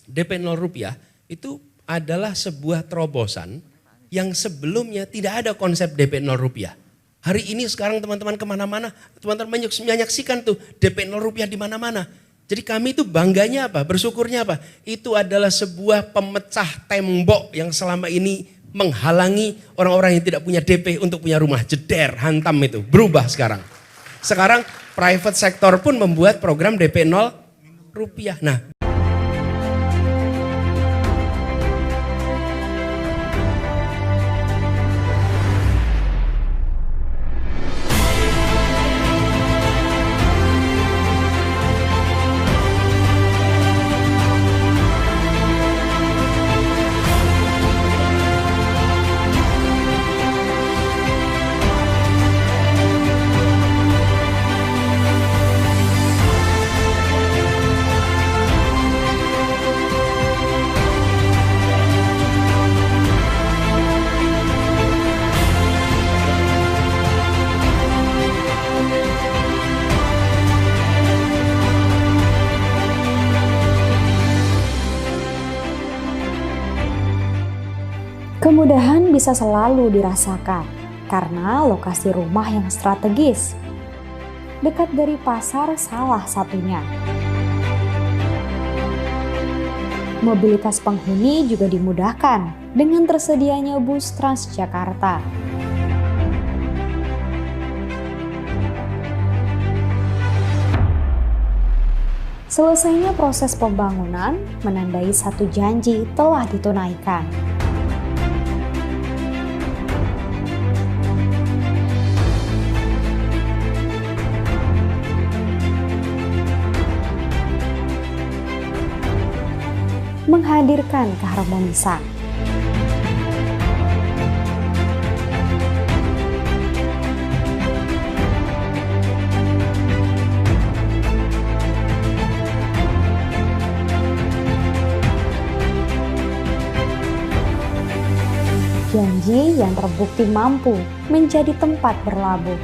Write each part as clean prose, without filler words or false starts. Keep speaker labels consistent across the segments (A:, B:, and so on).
A: DP 0 rupiah itu adalah sebuah terobosan yang sebelumnya tidak ada konsep DP 0 rupiah. Hari ini sekarang teman-teman kemana-mana, teman-teman menyaksikan tuh DP 0 rupiah di mana-mana. Jadi kami itu bangganya apa, bersyukurnya apa? Itu adalah sebuah pemecah tembok yang selama ini menghalangi orang-orang yang tidak punya DP untuk punya rumah. Jeder, hantam itu, berubah sekarang. Sekarang private sector pun membuat program DP 0 rupiah. Nah,
B: kemudahan bisa selalu dirasakan karena lokasi rumah yang strategis. Dekat dari pasar salah satunya. Mobilitas penghuni juga dimudahkan dengan tersedianya bus Transjakarta. Selesainya proses pembangunan menandai satu janji telah ditunaikan. Menghadirkan keharmonisan. Janji yang terbukti mampu menjadi tempat berlabuh.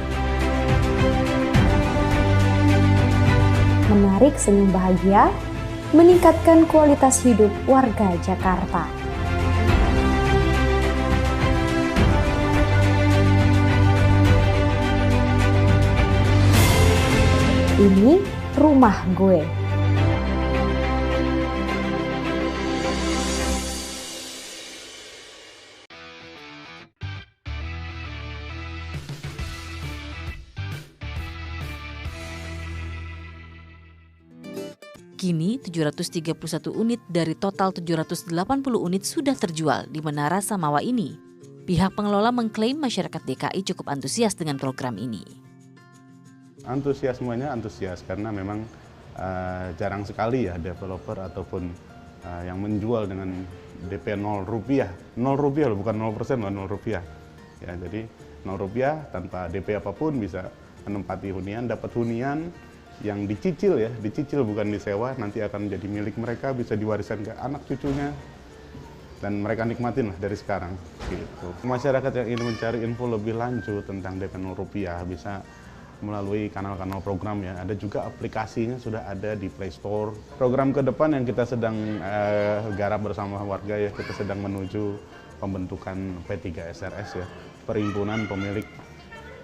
B: Menarik senyum bahagia, meningkatkan kualitas hidup warga Jakarta. Ini rumah gue.
C: Kini 731 unit dari total 780 unit sudah terjual di Menara Samawa ini. Pihak pengelola mengklaim masyarakat DKI cukup antusias dengan program ini.
D: Antusiasmenya antusias karena memang jarang sekali ya developer ataupun yang menjual dengan DP 0 rupiah. 0 rupiah loh, bukan 0%, 0 rupiah. Ya, jadi 0 rupiah tanpa DP apapun bisa menempati hunian, dapat hunian yang dicicil ya, dicicil bukan disewa, nanti akan menjadi milik mereka, bisa diwariskan ke anak cucunya, dan mereka nikmatin lah dari sekarang. Gitu. Masyarakat yang ingin mencari info lebih lanjut tentang DP 0 rupiah bisa melalui kanal-kanal program ya, ada juga aplikasinya sudah ada di Play Store. Program ke depan yang kita sedang garap bersama warga ya, kita sedang menuju pembentukan P3SRS ya, Perhimpunan Pemilik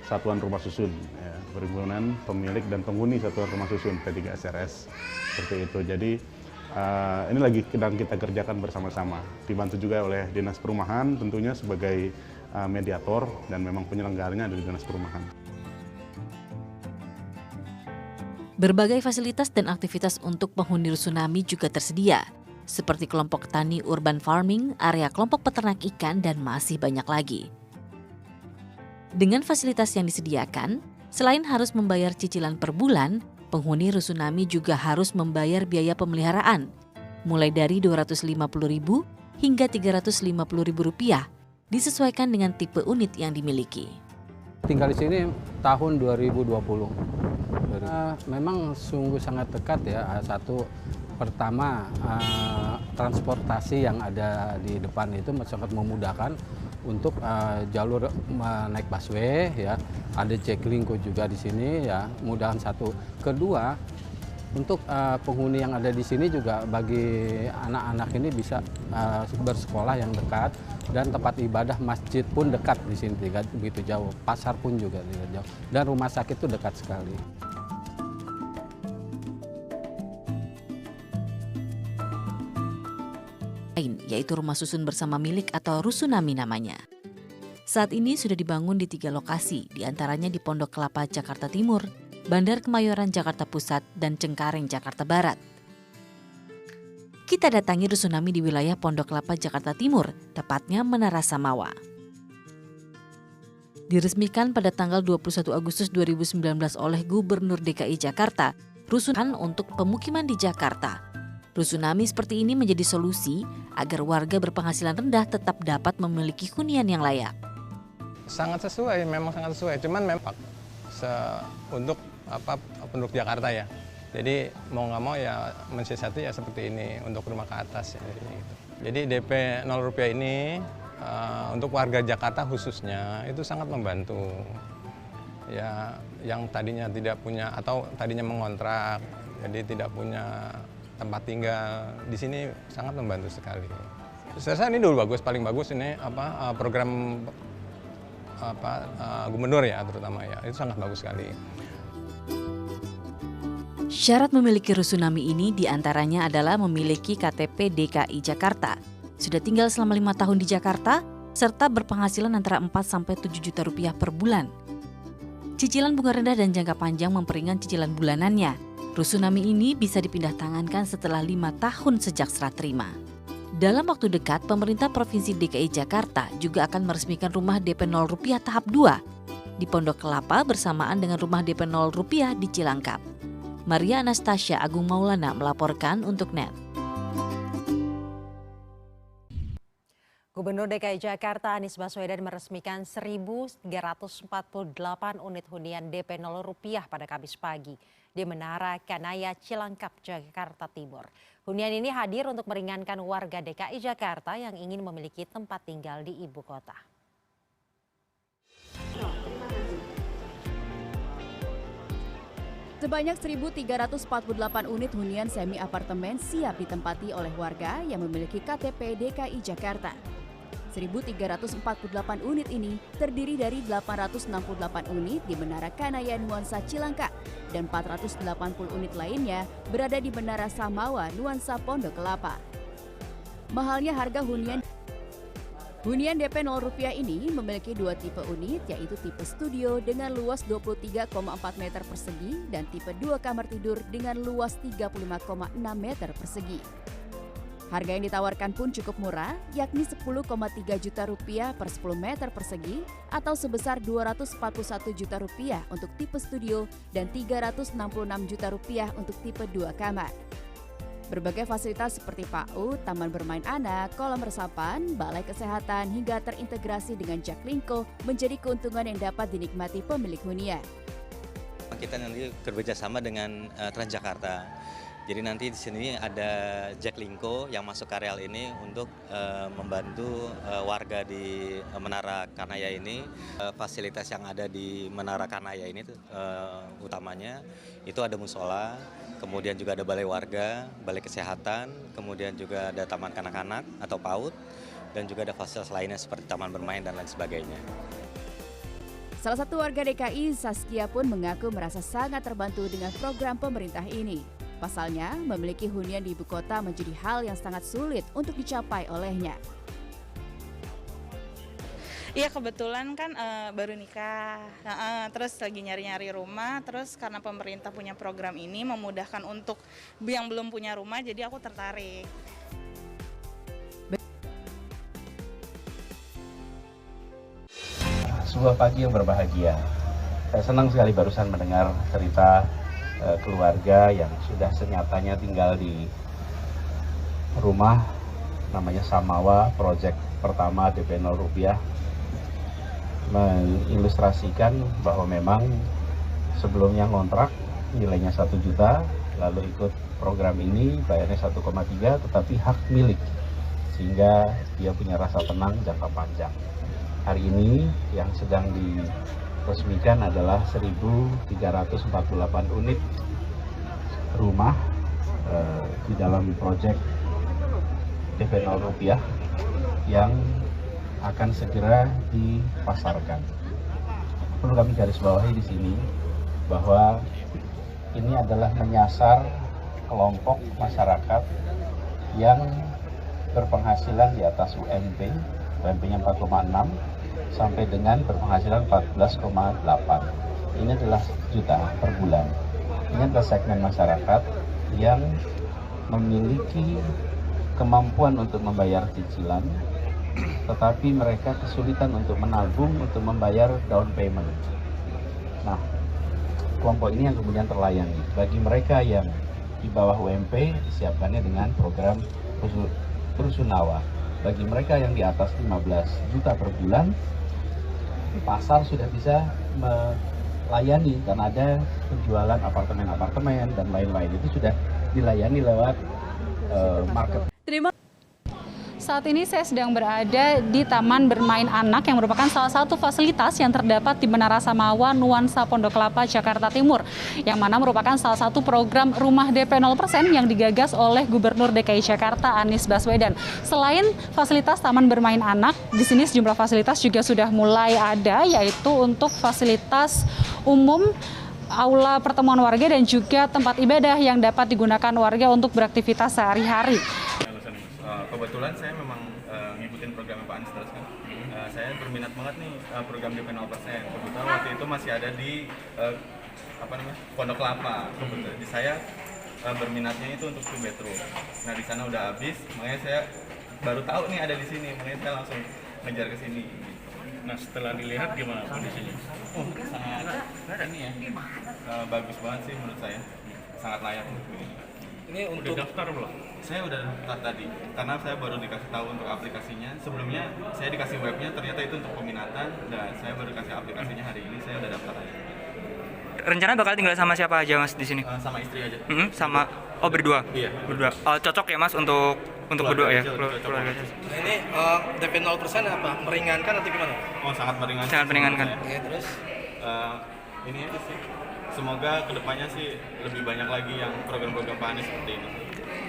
D: Satuan Rumah Susun, ya, Perhimpunan Pemilik dan Penghuni Satuan Rumah Susun P3SRS, seperti itu. Jadi ini lagi sedang kita kerjakan bersama-sama, dibantu juga oleh Dinas Perumahan tentunya sebagai mediator dan memang penyelenggaranya dari Dinas Perumahan.
C: Berbagai fasilitas dan aktivitas untuk penghuni Rusunami juga tersedia, seperti kelompok tani urban farming, area kelompok peternak ikan, dan masih banyak lagi. Dengan fasilitas yang disediakan, selain harus membayar cicilan per bulan, penghuni Rusunami juga harus membayar biaya pemeliharaan, mulai dari Rp250.000 hingga Rp350.000, disesuaikan dengan tipe unit yang dimiliki.
E: Tinggal di sini tahun 2020. Memang sungguh sangat dekat ya. Satu, pertama transportasi yang ada di depan itu sangat memudahkan untuk jalur naik busway ya. Ada Jaklingko juga di sini ya, mudahan satu. Kedua, Untuk penghuni yang ada di sini juga bagi anak-anak ini bisa bersekolah yang dekat, dan tempat ibadah masjid pun dekat di sini, tidak begitu jauh. Pasar pun juga tidak jauh, dan rumah sakit itu dekat sekali.
C: Yaitu rumah susun bersama milik atau rusunami namanya. Saat ini sudah dibangun di 3 lokasi, diantaranya di Pondok Kelapa, Jakarta Timur, Bandar Kemayoran, Jakarta Pusat, dan Cengkareng, Jakarta Barat. Kita datangi rusunami di wilayah Pondok Kelapa, Jakarta Timur, tepatnya Menara Samawa. Diresmikan pada tanggal 21 Agustus 2019 oleh Gubernur DKI Jakarta, rusunan untuk pemukiman di Jakarta. Rusunami seperti ini menjadi solusi agar warga berpenghasilan rendah tetap dapat memiliki hunian yang layak.
F: Sangat sesuai, memang sangat sesuai. Cuman memang untuk penduduk Jakarta ya. Jadi mau nggak mau ya mensiasati ya seperti ini untuk rumah ke atas. Jadi DP 0 rupiah ini untuk warga Jakarta khususnya itu sangat membantu. Ya, yang tadinya tidak punya atau tadinya mengontrak, jadi tidak punya tempat tinggal di sini sangat membantu sekali. Saya rasa ini dulu bagus, paling bagus ini program gubernur ya terutama ya, itu sangat bagus sekali.
C: Syarat memiliki rusunami ini diantaranya adalah memiliki KTP DKI Jakarta, sudah tinggal selama 5 tahun di Jakarta, serta berpenghasilan antara 4-7 juta rupiah per bulan. Cicilan bunga rendah dan jangka panjang memperingan cicilan bulanannya. Rusunami ini bisa dipindah tangankan setelah 5 tahun sejak serah terima. Dalam waktu dekat, pemerintah Provinsi DKI Jakarta juga akan meresmikan rumah DP 0 rupiah tahap 2 di Pondok Kelapa bersamaan dengan rumah DP 0 rupiah di Cilangkap. Maria Anastasia Agung Maulana melaporkan untuk NET.
G: Gubernur DKI Jakarta Anies Baswedan meresmikan 1.348 unit hunian DP 0 rupiah pada Kamis pagi di Menara Kanaya Cilangkap, Jakarta Timur. Hunian ini hadir untuk meringankan warga DKI Jakarta yang ingin memiliki tempat tinggal di ibu kota.
H: Sebanyak 1.348 unit hunian semi apartemen siap ditempati oleh warga yang memiliki KTP DKI Jakarta. 1.348 unit ini terdiri dari 868 unit di Menara Kanaya Nuansa Cilangkap dan 480 unit lainnya berada di Menara Samawa Nuansa Pondok Kelapa. Mahalnya harga hunian DP 0 rupiah ini memiliki 2 tipe unit, yaitu tipe studio dengan luas 23,4 meter persegi dan tipe 2 kamar tidur dengan luas 35,6 meter persegi. Harga yang ditawarkan pun cukup murah, yakni 10,3 juta rupiah per 10 meter persegi atau sebesar 241 juta rupiah untuk tipe studio dan 366 juta rupiah untuk tipe 2 kamar. Berbagai fasilitas seperti PAUD, taman bermain anak, kolam resapan, balai kesehatan hingga terintegrasi dengan Jaklingko menjadi keuntungan yang dapat dinikmati pemilik hunian.
I: Kita nanti bekerjasama dengan Transjakarta. Jadi nanti di sini ada Jaklingko yang masuk ke areal ini untuk membantu warga di Menara Kanaya ini. Fasilitas yang ada di Menara Kanaya ini utamanya itu ada musola, kemudian juga ada balai warga, balai kesehatan, kemudian juga ada taman kanak-kanak atau PAUD, dan juga ada fasilitas lainnya seperti taman bermain dan lain sebagainya.
H: Salah satu warga DKI, Saskia, pun mengaku merasa sangat terbantu dengan program pemerintah ini. Pasalnya, memiliki hunian di ibu kota menjadi hal yang sangat sulit untuk dicapai olehnya.
J: Iya, kebetulan kan baru nikah, terus lagi nyari-nyari rumah, terus karena pemerintah punya program ini memudahkan untuk yang belum punya rumah, jadi aku tertarik.
K: Sebuah pagi yang berbahagia. Saya senang sekali barusan mendengar cerita keluarga yang sudah senyatanya tinggal di rumah namanya Samawa, proyek pertama DP 0 rupiah, mengilustrasikan bahwa memang sebelumnya ngontrak nilainya 1 juta, lalu ikut program ini bayarnya 1,3, tetapi hak milik, sehingga dia punya rasa tenang jangka panjang. Hari ini yang sedang diresmikan adalah 1.348 unit rumah di dalam proyek DP 0 rupiah yang akan segera dipasarkan. Perlu kami garis bawahi di sini bahwa ini adalah menyasar kelompok masyarakat yang berpenghasilan di atas UMP, UMP-nya 4,6 sampai dengan berpenghasilan 14,8. Ini adalah juta per bulan. Ini adalah segmen masyarakat yang memiliki kemampuan untuk membayar cicilan, tetapi mereka kesulitan untuk menabung untuk membayar down payment. Nah, kelompok ini yang kemudian terlayani. Bagi mereka yang di bawah UMP disiapkannya dengan program Rusunawa. Bagi mereka yang di atas 15 juta per bulan, pasar sudah bisa melayani karena ada penjualan apartemen-apartemen dan lain-lain, itu sudah dilayani lewat market.
L: Saat ini saya sedang berada di Taman Bermain Anak yang merupakan salah satu fasilitas yang terdapat di Menara Samawa, Nuansa Pondok Kelapa, Jakarta Timur, yang mana merupakan salah satu program rumah DP 0% yang digagas oleh Gubernur DKI Jakarta Anies Baswedan. Selain fasilitas Taman Bermain Anak, di sini sejumlah fasilitas juga sudah mulai ada, yaitu untuk fasilitas umum, aula pertemuan warga, dan juga tempat ibadah yang dapat digunakan warga untuk beraktivitas sehari-hari.
M: Kebetulan saya memang ngikutin program Pak Anies terus kan. Saya berminat banget nih program DP 0%. Kebetulan waktu itu masih ada di Pondok Kelapa. Kebetulan saya berminatnya itu untuk 2 bedroom. Nah, di sana udah habis, makanya saya baru tahu nih ada di sini, makanya saya langsung ngejar ke sini.
N: Nah, setelah dilihat gimana kondisinya?
M: Oh, sangat ini ya. Bagus banget sih menurut saya. Sangat layak untuk ini.
N: Ini untuk daftar belum?
M: Saya udah daftar tadi, karena saya baru dikasih tahu untuk aplikasinya. Sebelumnya saya dikasih webnya, ternyata itu untuk peminatan, dan saya baru dikasih aplikasinya hari ini. Saya udah daftar aja.
O: Rencana bakal tinggal sama siapa aja Mas di sini?
M: Sama istri aja.
O: Sama berdua.
M: Iya.
O: Berdua. Cocok ya Mas untuk berdua ya?
M: Keluarga.
N: Nah, ini DP 0% apa? Meringankan atau gimana?
M: Oh, sangat meringankan.
O: Sangat meringankan.
N: Oke, terus
M: ini aja sih. Semoga kedepannya sih lebih banyak lagi yang program-program Pak Anies seperti ini.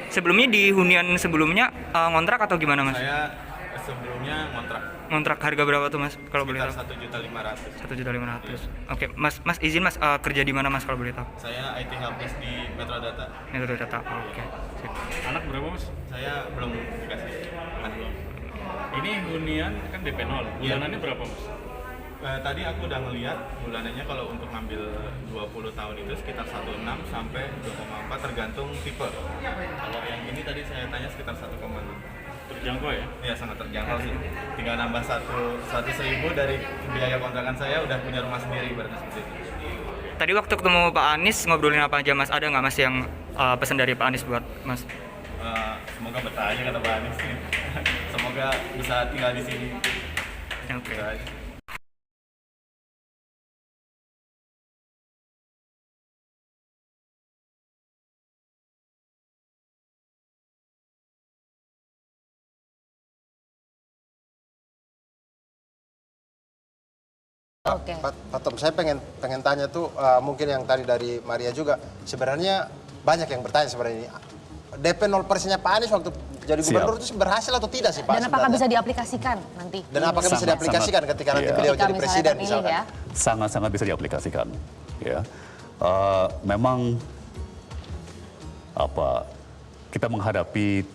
O: Sebelumnya di hunian sebelumnya ngontrak atau gimana Mas?
M: Saya sebelumnya ngontrak.
O: Ngontrak harga berapa tuh Mas kalau boleh tahu?
M: 1.500.000.
O: 1.500.000. Oke, Mas izin Mas kerja di mana Mas kalau boleh tahu?
M: Saya IT helpdesk di Metrodata.
O: Metrodata. Oke. Sip.
N: Anak berapa Mas?
M: Saya belum dikasih. Belum.
N: Ini hunian kan DP 0. Bulanannya berapa Mas?
M: Tadi aku udah ngeliat bulanannya kalau untuk ngambil 20 tahun itu sekitar 1,6 sampai 2,4 tergantung tipe. Kalau yang ini tadi saya tanya sekitar 1,6.
N: Terjangkau ya?
M: Iya, sangat terjangkau sih. Tinggal nambah 100.000 dari biaya kontrakan saya udah punya rumah sendiri, berarti seperti itu.
O: Tadi waktu ketemu Pak Anies ngobrolin apa aja Mas? Ada nggak Mas yang pesan dari Pak Anies buat Mas?
M: Semoga betah aja kata Pak Anies. Semoga bisa tinggal di sini.
O: Oke.
P: Oke. Pak Tom, saya pengen tanya tuh mungkin yang tadi dari Maria juga, sebenarnya banyak yang bertanya sebenarnya ini. DP 0%-nya Pak Anies waktu jadi gubernur itu berhasil atau tidak sih Pak?
G: Dan apakah bisa diaplikasikan nanti?
P: Dan apakah bisa diaplikasikan ketika nanti beliau jadi presiden misalkan?
G: Ya?
Q: Sangat-sangat bisa diaplikasikan. Ya, memang kita menghadapi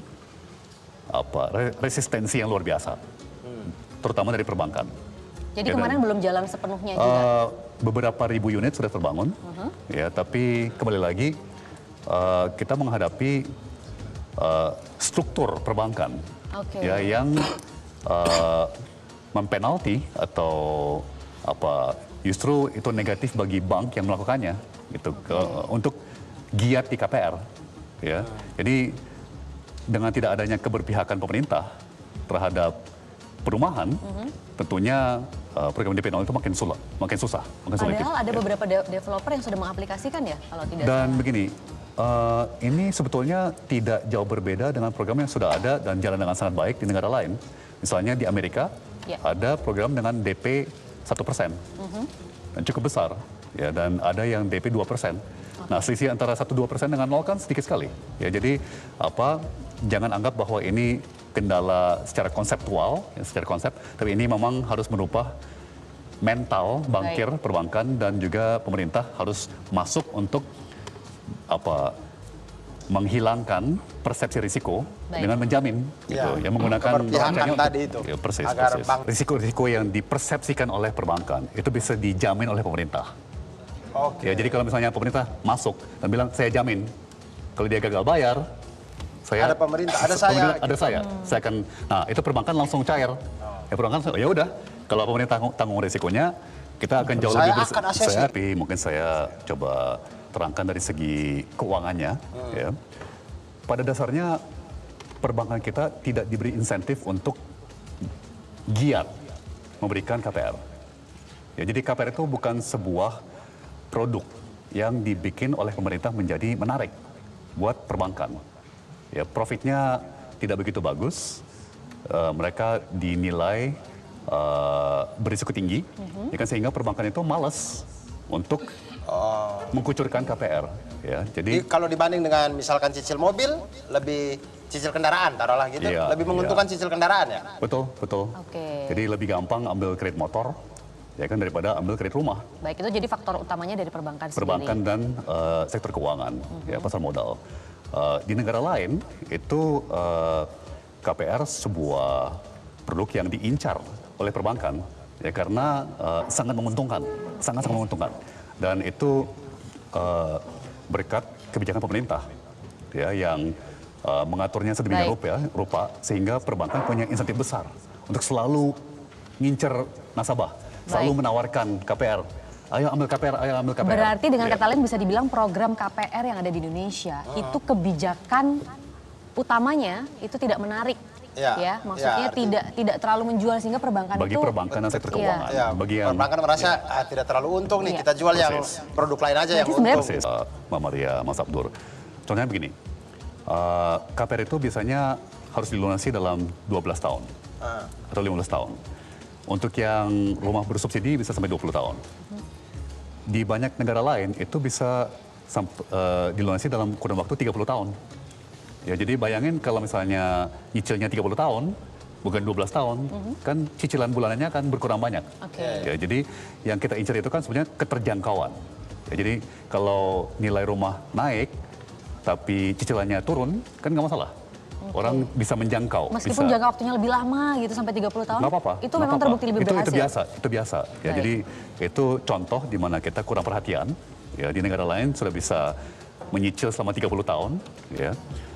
Q: resistensi yang luar biasa, terutama dari perbankan.
G: Jadi kemarin belum jalan sepenuhnya juga?
Q: Beberapa ribu unit sudah terbangun, ya, tapi kembali lagi kita menghadapi struktur perbankan ya, yang mempenalti atau justru itu negatif bagi bank yang melakukannya gitu, untuk giat di KPR. Ya. Jadi dengan tidak adanya keberpihakan pemerintah terhadap perumahan, tentunya program DP 0 itu makin susah, makin sulit.
G: Padahal ada beberapa developer yang sudah mengaplikasikan ya, kalau tidak
Q: dan
G: salah.
Q: Begini, ini sebetulnya tidak jauh berbeda dengan program yang sudah ada dan jalan dengan sangat baik di negara lain. Misalnya di Amerika ada program dengan DP 1%, dan cukup besar, ya, dan ada yang DP 2%. Nah, selisih antara 1-2% dengan 0 kan sedikit sekali. Ya, jadi jangan anggap bahwa ini kendala secara konseptual, ya, secara konsep, tapi ini memang harus merubah mental bankir, perbankan, dan juga pemerintah harus masuk untuk menghilangkan persepsi risiko dengan menjamin, gitu, yang menggunakan
P: tadi itu,
Q: ya, persis. Risiko-risiko yang dipersepsikan oleh perbankan itu bisa dijamin oleh pemerintah. Ya, jadi kalau misalnya pemerintah masuk dan bilang saya jamin, kalau dia gagal bayar,
P: ada pemerintah, ada saya.
Q: Saya akan, nah itu perbankan langsung cair. Ya perbankan, ya udah, kalau pemerintah tanggung risikonya, kita akan jauh lebih bersih. Tapi mungkin saya coba terangkan dari segi keuangannya. Ya. Pada dasarnya perbankan kita tidak diberi insentif untuk giat memberikan KPR. Ya, jadi KPR itu bukan sebuah produk yang dibikin oleh pemerintah menjadi menarik buat perbankan. Ya, profitnya tidak begitu bagus. Mereka dinilai berisiko tinggi, ya kan, sehingga perbankan itu malas untuk mengkucurkan KPR. Ya, jadi
P: kalau dibanding dengan misalkan cicil mobil, lebih cicil kendaraan, taruhlah gitu, lebih menguntungkan cicil kendaraan ya.
Q: Betul. Jadi lebih gampang ambil kredit motor, ya kan, daripada ambil kredit rumah.
G: Baik, itu jadi faktor utamanya dari perbankan sendiri.
Q: Perbankan dan sektor keuangan, ya, pasar modal. Di negara lain itu KPR sebuah produk yang diincar oleh perbankan, ya, karena sangat menguntungkan, sangat menguntungkan, dan itu berkat kebijakan pemerintah, ya, yang mengaturnya sedemikian rupa sehingga perbankan punya insentif besar untuk selalu ngincer nasabah, selalu menawarkan KPR. Ayo ambil KPR, ayo ambil KPR.
G: Berarti dengan kata lain bisa dibilang program KPR yang ada di Indonesia itu kebijakan utamanya itu tidak menarik, ya, maksudnya tidak terlalu menjual sehingga perbankan
Q: bagi perbankan dan sektor keuangan.
P: Bagi yang perbankan merasa tidak terlalu untung nih, kita jual yang produk lain aja yang untung.
Q: Mbak Maria, Mas Abdur. Contohnya begini, KPR itu biasanya harus dilunasi dalam 12 tahun atau 15 tahun. Untuk yang rumah bersubsidi bisa sampai 20 tahun. Di banyak negara lain itu bisa dilunasi dalam kurun waktu 30 tahun. Ya, jadi bayangin kalau misalnya nyicilnya 30 tahun, bukan 12 tahun, kan cicilan bulanannya akan berkurang banyak. Ya, jadi yang kita incar itu kan sebenarnya keterjangkauan. Ya, jadi kalau nilai rumah naik, tapi cicilannya turun, kan nggak masalah. Orang bisa menjangkau.
G: Meskipun jangka waktunya lebih lama gitu, sampai 30 tahun,
Q: nggak apa-apa,
G: itu memang terbukti lebih berhasil.
Q: Itu biasa. Ya, jadi itu contoh di mana kita kurang perhatian. Ya, di negara lain sudah bisa menyicil selama 30 tahun. Ya.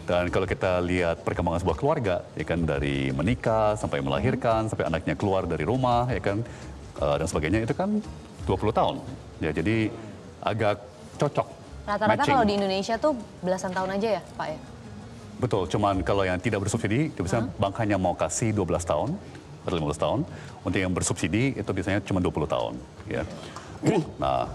Q: Dan kalau kita lihat perkembangan sebuah keluarga, ya kan, dari menikah sampai melahirkan, sampai anaknya keluar dari rumah, ya kan, dan sebagainya, itu kan 20 tahun. Ya, jadi agak cocok.
G: Rata-rata kalau di Indonesia tuh belasan tahun aja ya, Pak ya?
Q: Betul, cuman kalau yang tidak bersubsidi, itu biasanya bank hanya mau kasih 12 tahun atau 15 tahun. Untuk yang bersubsidi itu biasanya cuma 20 tahun. Ya. Nah,